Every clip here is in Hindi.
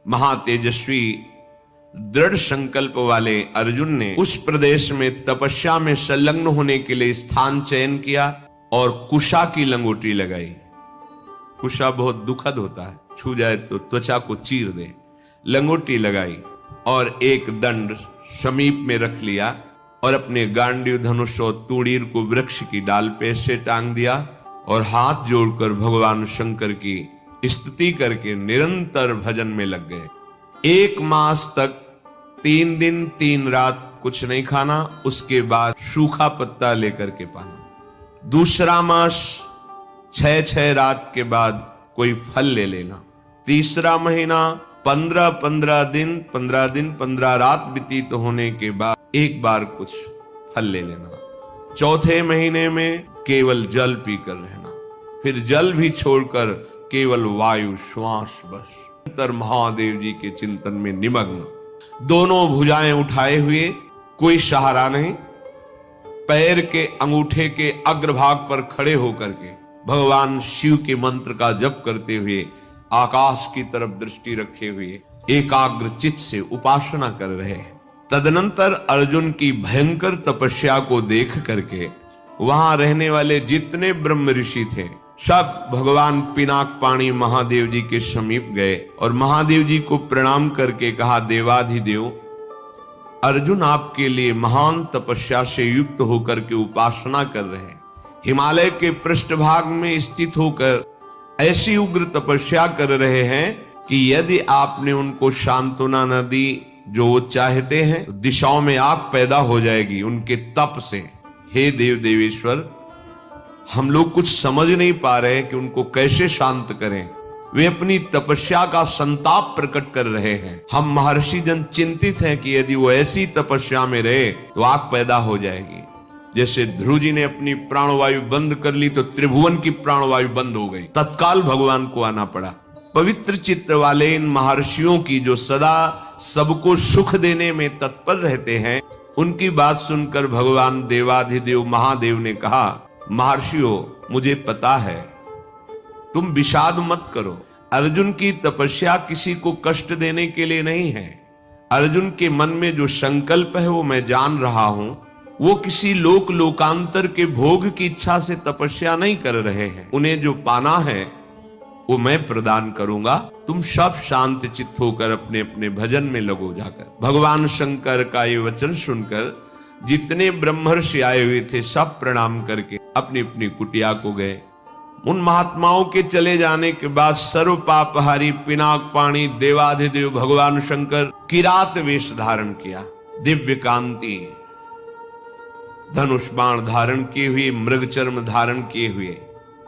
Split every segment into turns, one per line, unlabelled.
महातेजस्वी दृढ़ संकल्प वाले अर्जुन ने उस प्रदेश में तपस्या में संलग्न होने के लिए स्थान चयन किया और कुशा की लंगोटी लगाई। कुशा बहुत दुखद होता है, छू जाए तो त्वचा को चीर दे। लंगोटी लगाई और एक दंड समीप में रख लिया और अपने गांडीव धनुष और तूणीर को वृक्ष की डाल पे से टांग दिया और हाथ जोड़कर भगवान शंकर की स्तुति करके निरंतर भजन में लग गए। 1 मास तक 3 दिन 3 रात कुछ नहीं खाना, उसके बाद सूखा पत्ता लेकर के पाना। दूसरा मास 6 रात के बाद कोई फल ले लेना। तीसरा महीना 15 दिन 15 रात व्यतीत होने के बाद एक बार कुछ फल ले लेना। चौथे महीने में केवल जल पीकर रहना, फिर जल भी छोड़कर केवल वायु श्वास बस। अंतर महादेव जी के चिंतन में निमग्न, दोनों भुजाएं उठाए हुए, कोई सहारा नहीं, पैर के अंगूठे के अग्रभाग पर खड़े होकर के भगवान शिव के मंत्र का जप करते हुए आकाश की तरफ दृष्टि रखे हुए एकाग्र चित्त से उपासना कर रहे हैं। तदनंतर अर्जुन की भयंकर तपस्या को देख करके वहां रहने वाले जितने ब्रह्म ऋषि थे सब भगवान पिनाक पाणी महादेव जी के समीप गए और महादेव जी को प्रणाम करके कहा, देवाधिदेव अर्जुन आपके लिए महान तपस्या से युक्त होकर के उपासना कर रहे हैं। हिमालय के पृष्ठभाग में स्थित होकर ऐसी उग्र तपस्या कर रहे हैं कि यदि आपने उनको सांत्वना न दी जो वो चाहते हैं तो दिशाओं में आग पैदा हो जाएगी उनके तप से। हे देव देवेश्वर, हम लोग कुछ समझ नहीं पा रहे कि उनको कैसे शांत करें। वे अपनी तपस्या का संताप प्रकट कर रहे हैं। हम महर्षि जन चिंतित हैं कि यदि वो ऐसी तपस्या में रहे तो आग पैदा हो जाएगी। जैसे ध्रुव जी ने अपनी प्राणवायु बंद कर ली तो त्रिभुवन की प्राणवायु बंद हो गई, तत्काल भगवान को आना पड़ा। पवित्र चित्त वाले इन महर्षियों की जो सदा सबको सुख देने में तत्पर रहते हैं, उनकी बात सुनकर भगवान देवाधिदेव महादेव ने कहा, महर्षियों मुझे पता है, तुम विषाद मत करो। अर्जुन की तपस्या किसी को कष्ट देने के लिए नहीं है। अर्जुन के मन में जो संकल्प है वो मैं जान रहा हूं। वो किसी लोकांतर के भोग की इच्छा से तपस्या नहीं कर रहे हैं। उन्हें जो पाना है वो मैं प्रदान करूंगा। तुम सब शांत चित्त होकर अपने अपने भजन में लगो जाकर। भगवान शंकर का ये वचन सुनकर जितने ब्रह्मर्षि आए हुए थे सब प्रणाम करके अपनी अपनी कुटिया को गए। उन महात्माओं के चले जाने के बाद सर्व पापहारी पिनाक पाणी देवाधिदेव भगवान शंकर किरात वेश धारण किया, दिव्य कांति धनुष बाण धारण किए हुए, मृग चर्म धारण किए हुए,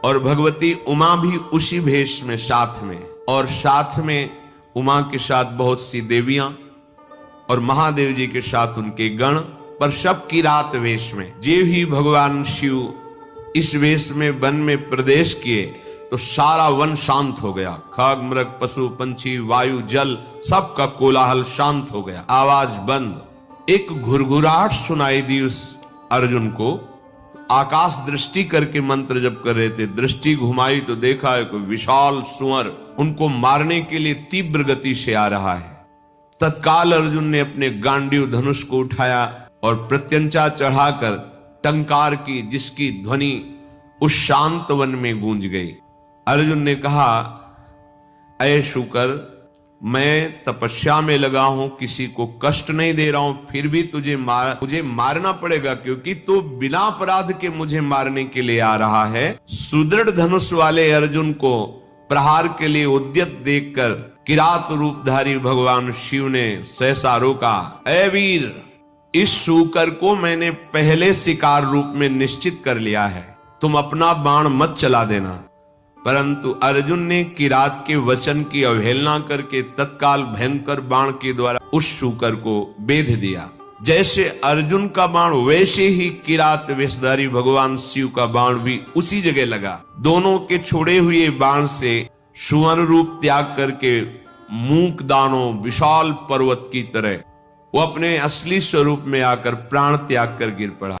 और भगवती उमा भी उसी भेष में साथ में, और साथ में उमा के साथ बहुत सी देवियां और महादेव जी के साथ उनके गण, पर सब किरात वेश में। जे ही भगवान शिव इस वेश में वन में प्रवेश किए तो सारा वन शांत हो गया। खग मृग पशु पंछी वायु जल सबका कोलाहल शांत हो गया, आवाज बंद। एक घुरघुराहट सुनाई दी उस अर्जुन को। आकाश दृष्टि करके मंत्र जप कर रहे थे, दृष्टि घुमाई तो देखा है कोई विशाल सुअर उनको मारने के लिए तीव्र गति से आ रहा है। तत्काल अर्जुन ने अपने गांडीव धनुष को उठाया और प्रत्यंचा चढ़ाकर टंकार की, जिसकी ध्वनि उस शांत वन में गूंज गई। अर्जुन ने कहा, ऐ शुकर, मैं तपस्या में लगा हूं, किसी को कष्ट नहीं दे रहा हूं, फिर भी मुझे मारना पड़ेगा, क्योंकि तो बिना अपराध के मुझे मारने के लिए आ रहा है। सुदृढ़ धनुष वाले अर्जुन को प्रहार के लिए उद्यत देखकर किरात रूपधारी भगवान शिव ने सहसा रोका। ऐ वीर, इस शूकर को मैंने पहले शिकार रूप में निश्चित कर लिया है, तुम अपना बाण मत चला देना। परंतु अर्जुन ने किरात के वचन की अवहेलना करके तत्काल भयंकर बाण के द्वारा उस शूकर को बेध दिया। जैसे अर्जुन का बाण वैसे ही किरात वेशधारी भगवान शिव का बाण भी उसी जगह लगा। दोनों के छोड़े हुए बाण से सुवर्ण रूप त्याग करके मूक दानों विशाल पर्वत की तरह वो अपने असली स्वरूप में आकर प्राण त्याग कर गिर पड़ा।